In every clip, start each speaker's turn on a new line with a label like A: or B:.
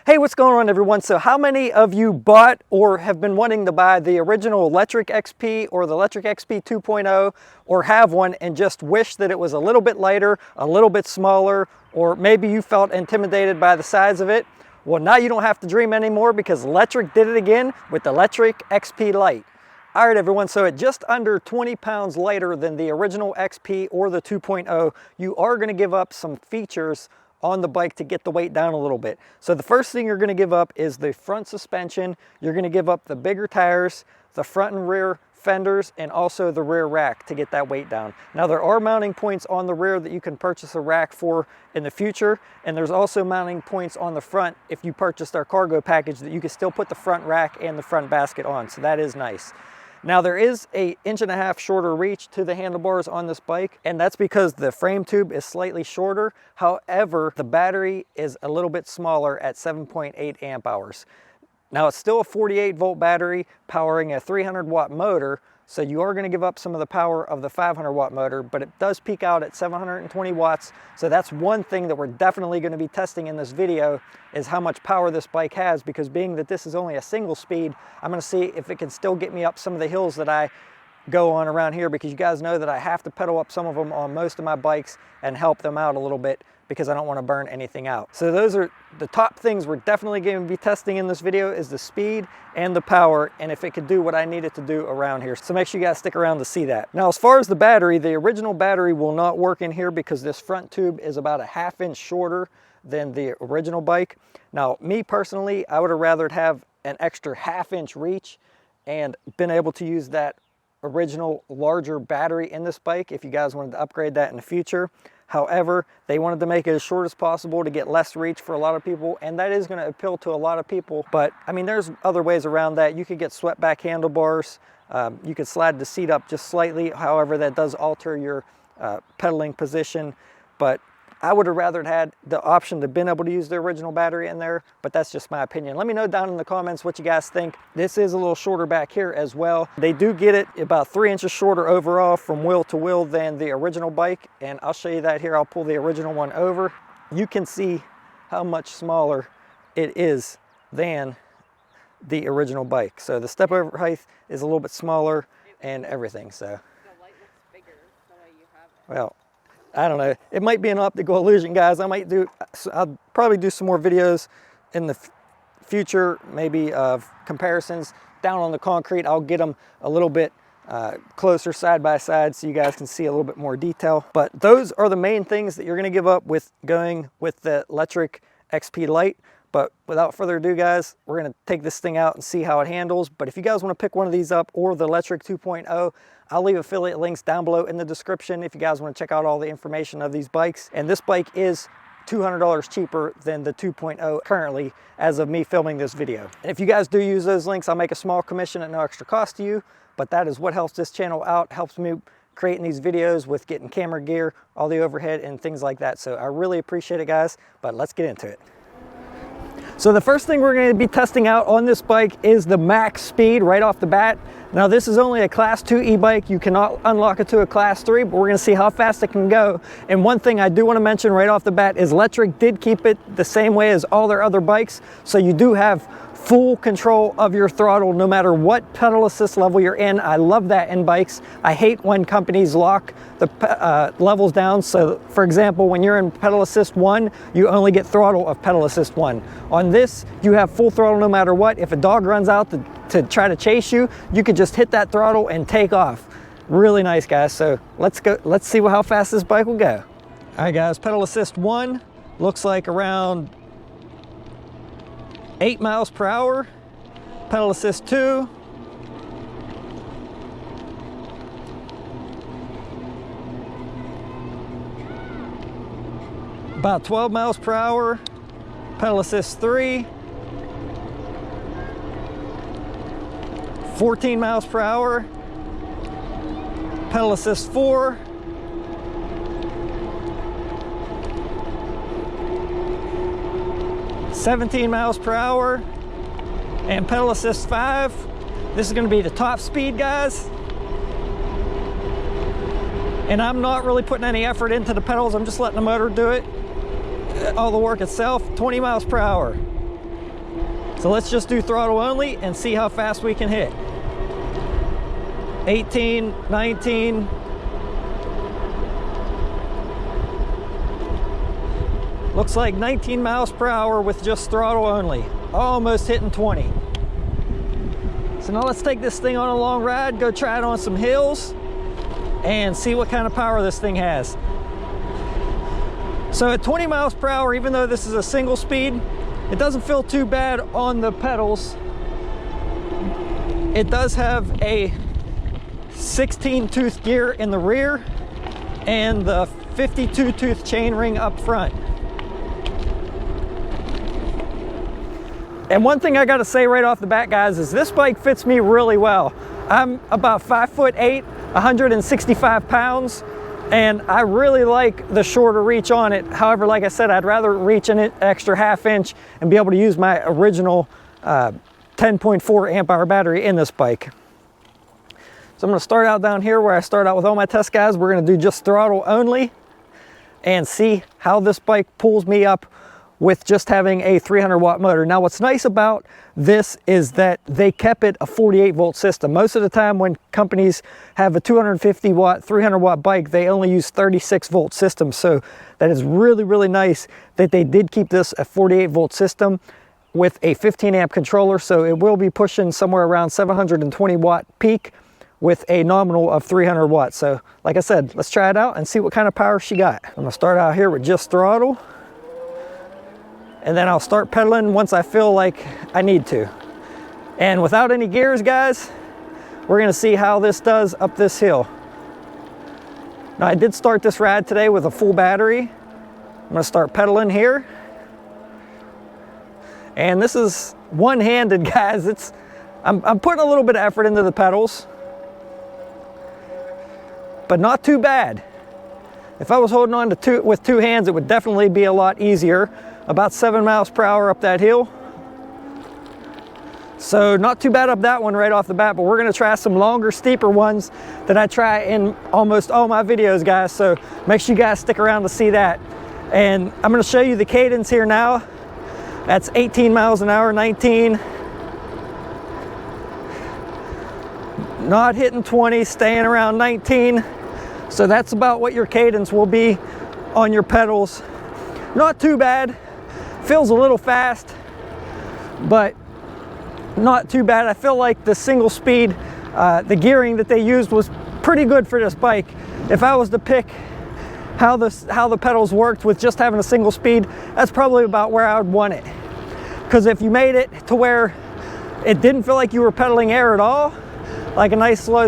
A: Hey, what's going on everyone? So how many of you bought or have been wanting to buy the original Lectric XP or the Lectric XP 2.0 or have one and just wish that it was a little bit lighter, a little bit smaller, or maybe you felt intimidated by the size of it? Well, now you don't have to dream anymore because Lectric did it again with the Lectric XP Lite. All right everyone, so at just under 20 pounds lighter than the original XP or the 2.0, you are going to give up some features on the bike to get the weight down a little bit. So the first thing you're going to give up is the front suspension. You're going to give up the bigger tires, the front and rear fenders, and also the rear rack to get that weight down. Now there are mounting points on the rear that you can purchase a rack for in the future, and there's also mounting points on the front if you purchased our cargo package that you can still put the front rack and the front basket on, so that is nice. Now there is an 1.5 inch shorter reach to the handlebars on this bike, and that's because the frame tube is slightly shorter. However, the battery is a little bit smaller at 7.8 amp hours. Now it's still a 48 volt battery powering a 300 watt motor, so you are going to give up some of the power of the 500 watt motor, but it does peak out at 720 watts. So that's one thing that we're definitely going to be testing in this video, is how much power this bike has, because being that this is only a single speed, I'm going to see if it can still get me up some of the hills that I go on around here, because you guys know that I have to pedal up some of them on most of my bikes and help them out a little bit because I don't want to burn anything out. So those are the top things we're definitely going to be testing in this video, is the speed and the power, and if it could do what I need it to do around here. So make sure you guys stick around to see that. Now as far as the battery, the original battery will not work in here because this front tube is about a 1/2 inch shorter than the original bike. Now me personally, I would have rather have an extra 1/2 inch reach and been able to use that original larger battery in this bike if you guys wanted to upgrade that in the future. However, they wanted to make it as short as possible to get less reach for a lot of people, and that is going to appeal to a lot of people. But I mean, there's other ways around that. You could get swept back handlebars. You could slide the seat up just slightly. However, that does alter your pedaling position. But I would have rather had the option to been able to use the original battery in there, but that's just my opinion. Let me know down in the comments what you guys think. This is a little shorter back here as well. They do get it about 3 inches shorter overall from wheel to wheel than the original bike, and I'll show you that here. I'll pull the original one over. You can see how much smaller it is than the original bike. So the step over height is a little bit smaller and everything. So the light looks bigger the way you have it. Well, I don't know. It might be an optical illusion, guys. I'll probably do some more videos in the future, maybe of comparisons down on the concrete. I'll get them a little bit closer side by side so you guys can see a little bit more detail. But those are the main things that you're going to give up with going with the Lectric XP Lite. But without further ado, guys, we're going to take this thing out and see how it handles. But if you guys want to pick one of these up, or the Lectric 2.0, I'll leave affiliate links down below in the description if you guys want to check out all the information of these bikes. And this bike is $200 cheaper than the 2.0 currently as of me filming this video. And if you guys do use those links, I'll make a small commission at no extra cost to you. But that is what helps this channel out, helps me creating these videos with getting camera gear, all the overhead and things like that. So I really appreciate it, guys, but let's get into it. So the first thing we're going to be testing out on this bike is the max speed right off the bat. Now this is only a class 2 e-bike. You cannot unlock it to a class 3, but we're going to see how fast it can go. And one thing I do want to mention right off the bat is Lectric did keep it the same way as all their other bikes. So you do have full control of your throttle no matter what pedal assist level you're in. I love that in bikes. I hate when companies lock the levels down. So for example, when you're in pedal assist 1, you only get throttle of pedal assist 1. On this, you have full throttle no matter what. If a dog runs out to try to chase you, you could just hit that throttle and take off. Really nice, guys. So let's go. Let's see how fast this bike will go. All right, guys, pedal assist 1 looks like around 8 miles per hour. Pedal assist 2. About 12 miles per hour. Pedal assist 3. 14 miles per hour. Pedal assist 4. 17 miles per hour, and pedal assist 5. This is going to be the top speed, guys. And I'm not really putting any effort into the pedals. I'm just letting the motor do it, all the work itself. 20 miles per hour. So let's just do throttle only and see how fast we can hit. 18, 19. Looks like 19 miles per hour with just throttle only. Almost hitting 20. So now let's take this thing on a long ride, go try it on some hills, and see what kind of power this thing has. So at 20 miles per hour, even though this is a single speed, it doesn't feel too bad on the pedals. It does have a 16-tooth gear in the rear and the 52-tooth chainring up front. And one thing I gotta say right off the bat, guys, is this bike fits me really well. I'm about 5'8", 165 pounds, and I really like the shorter reach on it. However, like I said, I'd rather reach an extra ½ inch and be able to use my original 10.4 amp hour battery in this bike. So I'm gonna start out down here where I start out with all my test guys. We're gonna do just throttle only and see how this bike pulls me up with just having a 300 watt motor. Now what's nice about this is that they kept it a 48 volt system. Most of the time when companies have a 250 watt, 300 watt bike, they only use 36 volt systems. So that is really, really nice that they did keep this a 48 volt system with a 15 amp controller. So it will be pushing somewhere around 720 watt peak with a nominal of 300 watts. So like I said, let's try it out and see what kind of power she got. I'm gonna start out here with just throttle, and then I'll start pedaling once I feel like I need to. And without any gears, guys, we're gonna see how this does up this hill. Now I did start this ride today with a full battery. I'm gonna start pedaling here. And this is one-handed, guys. I'm putting a little bit of effort into the pedals, but not too bad. If I was holding on to with two hands, it would definitely be a lot easier. About 7 miles per hour up that hill. So not too bad up that one right off the bat, but we're gonna try some longer, steeper ones that I try in almost all my videos, guys. So make sure you guys stick around to see that. And I'm gonna show you the cadence here now. That's 18 miles an hour, 19. Not hitting 20, staying around 19. So that's about what your cadence will be on your pedals. Not too bad. Feels a little fast, but not too bad. I feel like the single speed, the gearing that they used was pretty good for this bike. If I was to pick how the pedals worked with just having a single speed, that's probably about where I would want it. Because if you made it to where it didn't feel like you were pedaling air at all, like a nice slow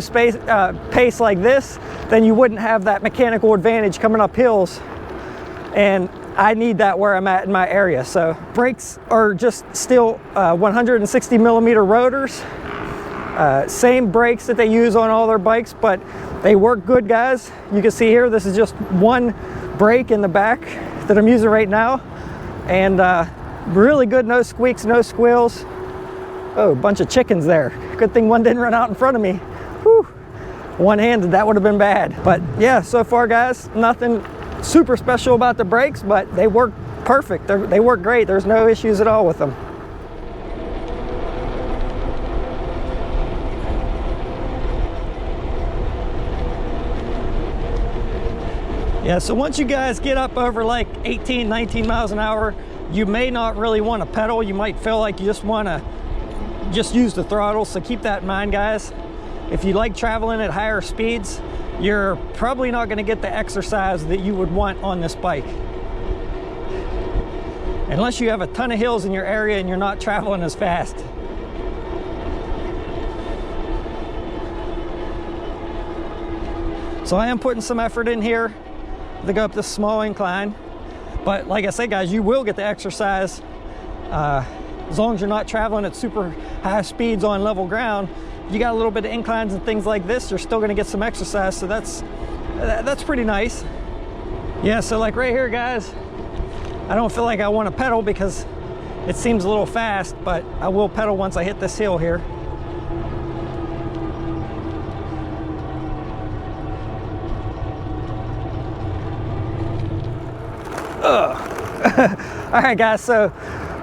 A: pace like this, then you wouldn't have that mechanical advantage coming up hills. And I need that where I'm at in my area. So brakes are just still 160 millimeter rotors. Same brakes that they use on all their bikes, but they work good, guys. You can see here, this is just one brake in the back that I'm using right now. And really good, no squeaks, no squeals. Oh, a bunch of chickens there. Good thing one didn't run out in front of me. Whew. One-handed, that would have been bad. But yeah, so far, guys, nothing super special about the brakes, but they work perfect. They work great. There's no issues at all with them. Yeah, so once you guys get up over like 18, 19 miles an hour, you may not really want to pedal. You might feel like you just want to just use the throttle. So keep that in mind, guys. If you like traveling at higher speeds, you're probably not going to get the exercise that you would want on this bike. Unless you have a ton of hills in your area and you're not traveling as fast. So I am putting some effort in here to go up this small incline. But like I said, guys, you will get the exercise as long as you're not traveling at super high speeds on level ground. You got a little bit of inclines and things like this, you're still going to get some exercise, so that's pretty nice. Yeah, so like right here, guys, I don't feel like I want to pedal because it seems a little fast, but I will pedal once I hit this hill here. All right, guys, so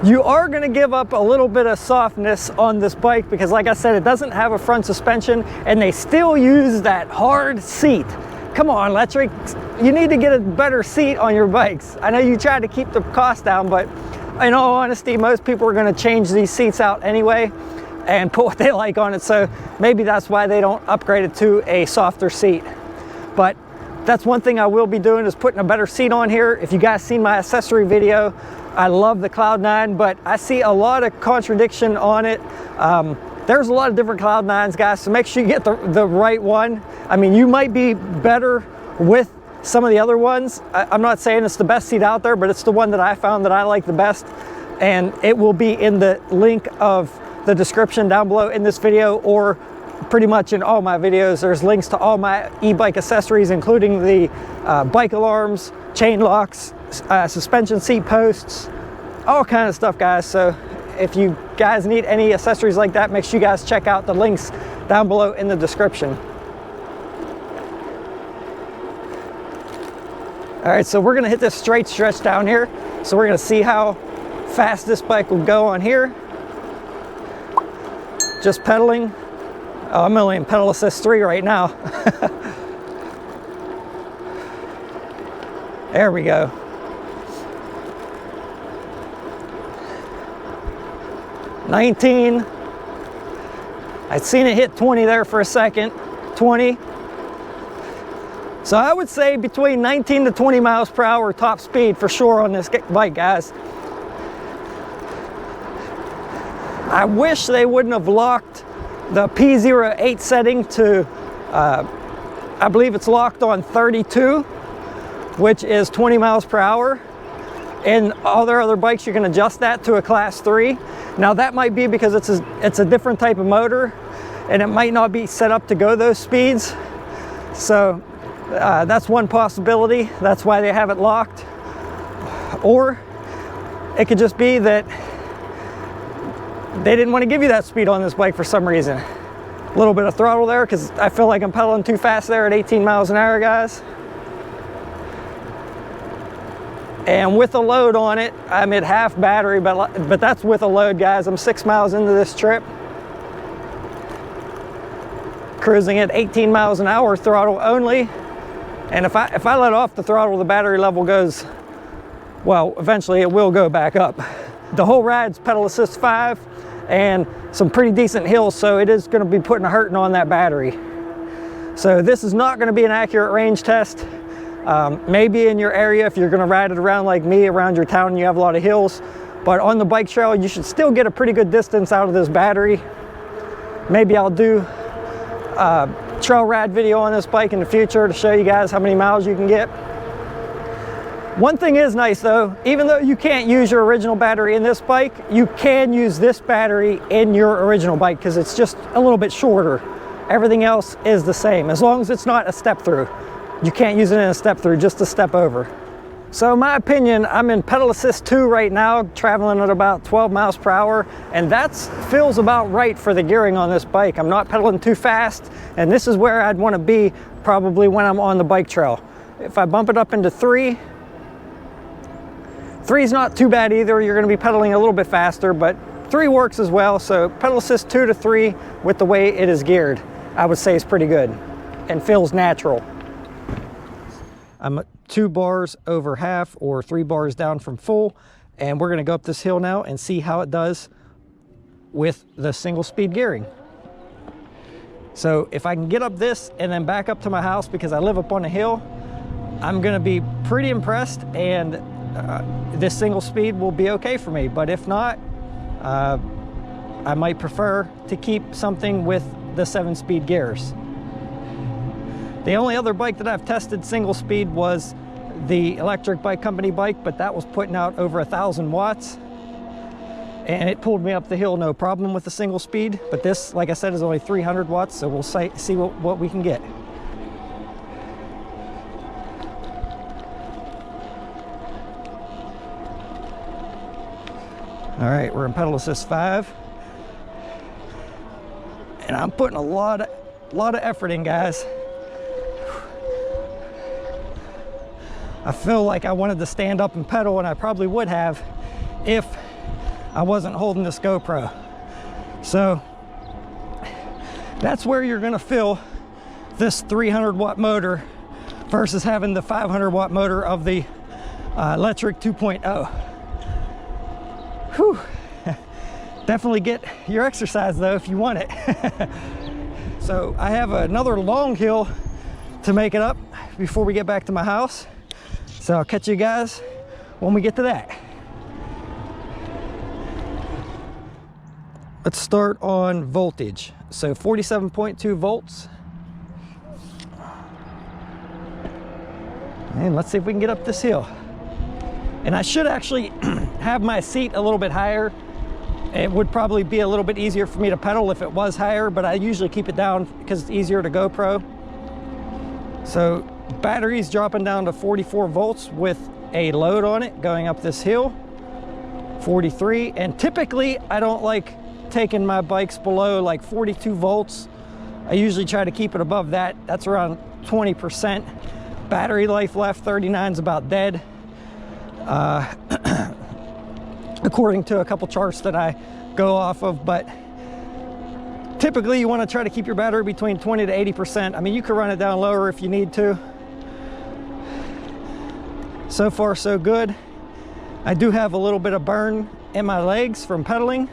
A: You are going to give up a little bit of softness on this bike because, like I said, it doesn't have a front suspension and they still use that hard seat. Come on, Lectric, you need to get a better seat on your bikes. I know you tried to keep the cost down, but in all honesty, most people are going to change these seats out anyway and put what they like on it, so maybe that's why they don't upgrade it to a softer seat. But that's one thing I will be doing, is putting a better seat on here. If you guys seen my accessory video, I love the Cloud9, but I see a lot of contradiction on it. There's a lot of different Cloud9s, guys, so make sure you get the right one. I mean, you might be better with some of the other ones. I'm not saying it's the best seat out there, but it's the one that I found that I like the best, and it will be in the link of the description down below in this video, or pretty much in all my videos. There's links to all my e-bike accessories, including the bike alarms, chain locks, suspension seat posts, all kind of stuff, guys. So if you guys need any accessories like that, make sure you guys check out the links down below in the description. All right, so we're gonna hit this straight stretch down here. So we're gonna see how fast this bike will go on here. Just pedaling. Oh, I'm only in pedal assist 3 right now. There we go. $19. I'd seen it hit 20 there for a second. 20. So I would say between 19 to 20 miles per hour top speed for sure on this bike, guys. I wish they wouldn't have locked the P08 setting to, I believe it's locked on 32, which is 20 miles per hour. And all their other bikes, you can adjust that to a class 3. Now that might be because it's a different type of motor and it might not be set up to go those speeds. So that's one possibility. That's why they have it locked. Or it could just be that they didn't want to give you that speed on this bike for some reason. A little bit of throttle there because I feel like I'm pedaling too fast there at 18 miles an hour, guys. And with a load on it, I'm at half battery, but that's with a load, guys. I'm 6 miles into this trip. Cruising at 18 miles an hour throttle only. And if I let off the throttle, the battery level goes, well, eventually it will go back up. The whole ride's pedal assist 5 and some pretty decent hills, so it is going to be putting a hurting on that battery. So this is not going to be an accurate range test. Maybe in your area if you're going to ride it around like me, around your town and you have a lot of hills. But on the bike trail, you should still get a pretty good distance out of this battery. Maybe I'll do a trail ride video on this bike in the future to show you guys how many miles you can get. One thing is nice though, even though you can't use your original battery in this bike, you can use this battery in your original bike because it's just a little bit shorter. Everything else is the same, as long as it's not a step through. You can't use it in a step through, just a step over. So in my opinion, I'm in pedal assist 2 right now, traveling at about 12 miles per hour, and that feels about right for the gearing on this bike. I'm not pedaling too fast, and this is where I'd want to be probably when I'm on the bike trail. If I bump it up into 3, 3's not too bad either. You're going to be pedaling a little bit faster, but 3 works as well. So pedal assist 2 to 3 with the way it is geared, I would say is pretty good and feels natural. I'm 2 bars over half or 3 bars down from full, and we're going to go up this hill now and see how it does with the single speed gearing. So if I can get up this and then back up to my house because I live up on a hill, I'm going to be pretty impressed, and this single speed will be okay for me. But if not, I might prefer to keep something with the 7-speed gears. The only other bike that I've tested single speed was the Electric Bike Company bike, but that was putting out over 1,000 watts. And it pulled me up the hill no problem with the single speed. But this, like I said, is only 300 watts, so we'll see what we can get. All right, we're in pedal assist 5. And I'm putting a lot of effort in, guys. I feel like I wanted to stand up and pedal, and I probably would have if I wasn't holding this GoPro. So that's where you're gonna feel this 300 watt motor versus having the 500 watt motor of the Lectric 2.0. Whew. Definitely get your exercise though if you want it. So I have another long hill to make it up before we get back to my house. So I'll catch you guys when we get to that. Let's start on voltage. So 47.2 volts. And let's see if we can get up this hill. And I should actually have my seat a little bit higher. It would probably be a little bit easier for me to pedal if it was higher, but I usually keep it down because it's easier to GoPro. So battery's dropping down to 44 volts with a load on it going up this hill, 43. And typically I don't like taking my bikes below like 42 volts. I usually try to keep it above that. That's around 20%. Battery life left, 39 is about dead. According to a couple charts that I go off of, but typically you want to try to keep your battery between 20 to 80%. I mean, you can run it down lower if you need to. So far, so good. I do have a little bit of burn in my legs from pedaling.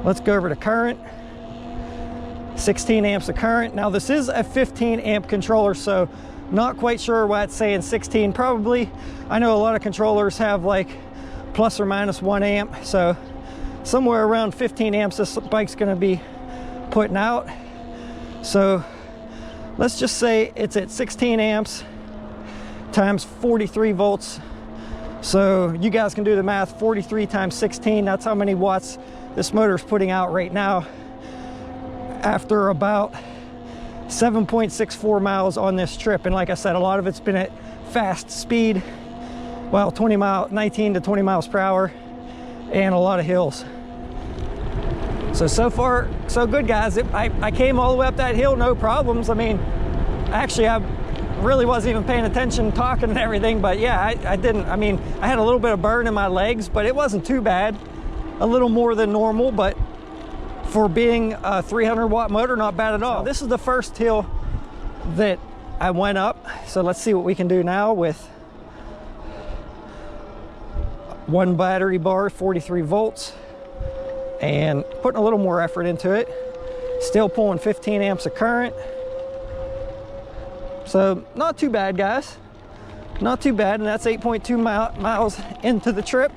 A: Let's go over to current. 16 amps of current. Now this is a 15 amp controller, so not quite sure why it's saying 16. Probably, I know a lot of controllers have like plus or minus 1 amp, so somewhere around 15 amps this bike's going to be putting out. So let's just say it's at 16 amps times 43 volts. So you guys can do the math. 43 times 16, that's how many watts this motor is putting out right now after about 7.64 miles on this trip. And like I said, a lot of it's been at fast speed, well, 19 to 20 miles per hour, and a lot of hills. So far, so good, guys. I came all the way up that hill, no problems. I mean, actually, I really wasn't even paying attention, talking and everything, but yeah, I didn't. I mean, I had a little bit of burn in my legs, but it wasn't too bad. A little more than normal, but for being a 300 watt motor, not bad at all. So this is the first hill that I went up. So let's see what we can do now with one battery bar, 43 volts, and putting a little more effort into it. Still pulling 15 amps of current. So not too bad, guys. Not too bad, and that's 8.2 miles into the trip.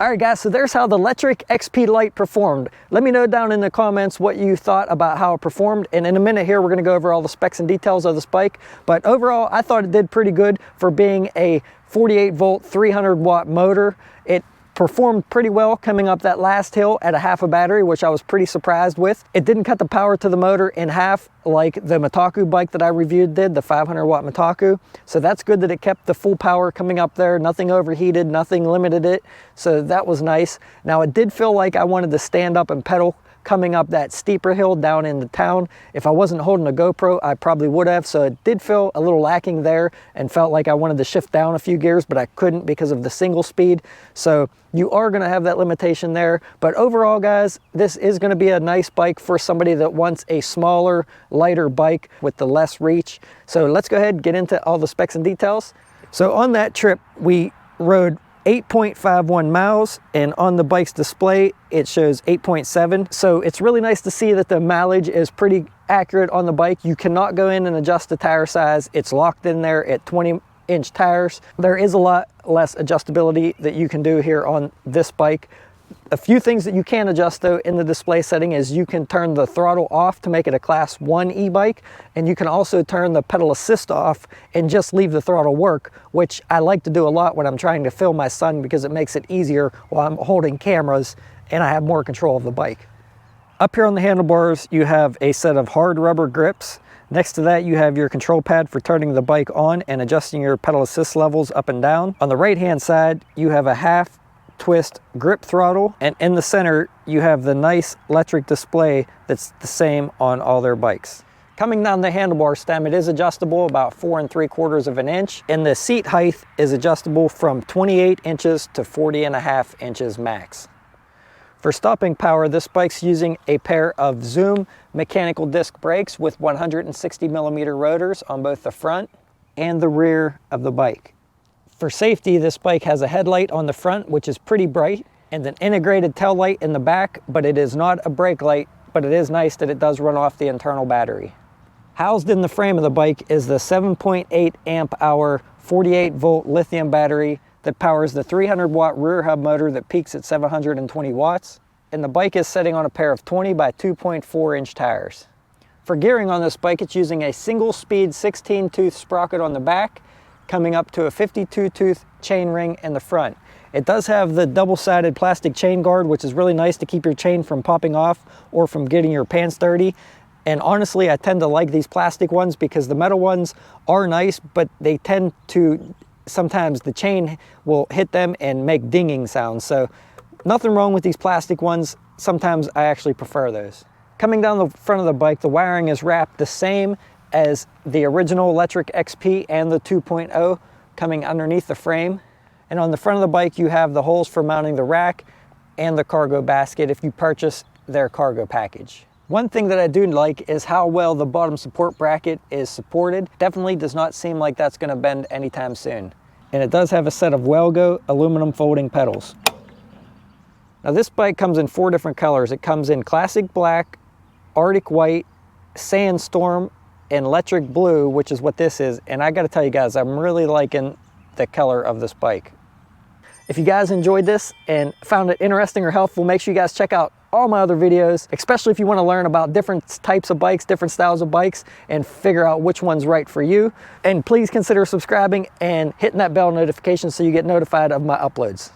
A: All right, guys, so there's how the Lectric XP Lite performed. Let me know down in the comments what you thought about how it performed. And in a minute here, we're gonna go over all the specs and details of this bike. But overall, I thought it did pretty good for being a 48 volt, 300 watt motor. It performed pretty well coming up that last hill at a half a battery, which I was pretty surprised with. It didn't cut the power to the motor in half like the Mitaku bike that I reviewed did, the 500 watt Mitaku. So that's good that it kept the full power coming up there. Nothing overheated, nothing limited it. So that was nice. Now it did feel like I wanted to stand up and pedal coming up that steeper hill down into town. If I wasn't holding a GoPro, I probably would have. So it did feel a little lacking there and felt like I wanted to shift down a few gears, but I couldn't because of the single speed. So you are gonna have that limitation there. But overall, guys, this is gonna be a nice bike for somebody that wants a smaller, lighter bike with the less reach. So let's go ahead and get into all the specs and details. So on that trip, we rode 8.51 miles, and on the bike's display it shows 8.7. so it's really nice to see that the mileage is pretty accurate on the bike. You cannot go in and adjust the tire size. It's locked in there at 20-inch tires. There is a lot less adjustability that you can do here on this bike. A few things that you can adjust though in the display setting is you can turn the throttle off to make it a class 1 e-bike, and you can also turn the pedal assist off and just leave the throttle work, which I like to do a lot when I'm trying to film my son because it makes it easier while I'm holding cameras and I have more control of the bike. Up here on the handlebars, you have a set of hard rubber grips. Next to that, you have your control pad for turning the bike on and adjusting your pedal assist levels up and down. On the right hand side, you have a half twist grip throttle, and in the center you have the nice Lectric display that's the same on all their bikes. Coming down the handlebar stem, it is adjustable about 4 3/4 of an inch, and the seat height is adjustable from 28 inches to 40.5 inches max. For stopping power, this bike's using a pair of Zoom mechanical disc brakes with 160mm rotors on both the front and the rear of the bike. For safety, this bike has a headlight on the front, which is pretty bright, and an integrated tail light in the back, but it is not a brake light, but it is nice that it does run off the internal battery. Housed in the frame of the bike is the 7.8 amp hour 48 volt lithium battery that powers the 300 watt rear hub motor that peaks at 720 watts, and the bike is sitting on a pair of 20 by 2.4 inch tires. For gearing on this bike, it's using a single speed 16 tooth sprocket on the back, coming up to a 52 tooth chain ring in the front. It does have the double-sided plastic chain guard, which is really nice to keep your chain from popping off or from getting your pants dirty. And honestly, I tend to like these plastic ones because the metal ones are nice, but they tend to, sometimes the chain will hit them and make dinging sounds. So nothing wrong with these plastic ones. Sometimes I actually prefer those. Coming down the front of the bike, the wiring is wrapped the same as the original Lectric XP and the 2.0 coming underneath the frame. And on the front of the bike, you have the holes for mounting the rack and the cargo basket if you purchase their cargo package. One thing that I do like is how well the bottom support bracket is supported. Definitely does not seem like that's going to bend anytime soon. And it does have a set of Welgo aluminum folding pedals. Now this bike comes in 4 different colors. It comes in classic black, Arctic white, sandstorm, and electric blue, which is what this is. And I got to tell you guys, I'm really liking the color of this bike. If you guys enjoyed this and found it interesting or helpful, make sure you guys check out all my other videos, especially if you want to learn about different types of bikes, different styles of bikes, and figure out which one's right for you. And please consider subscribing and hitting that bell notification so you get notified of my uploads.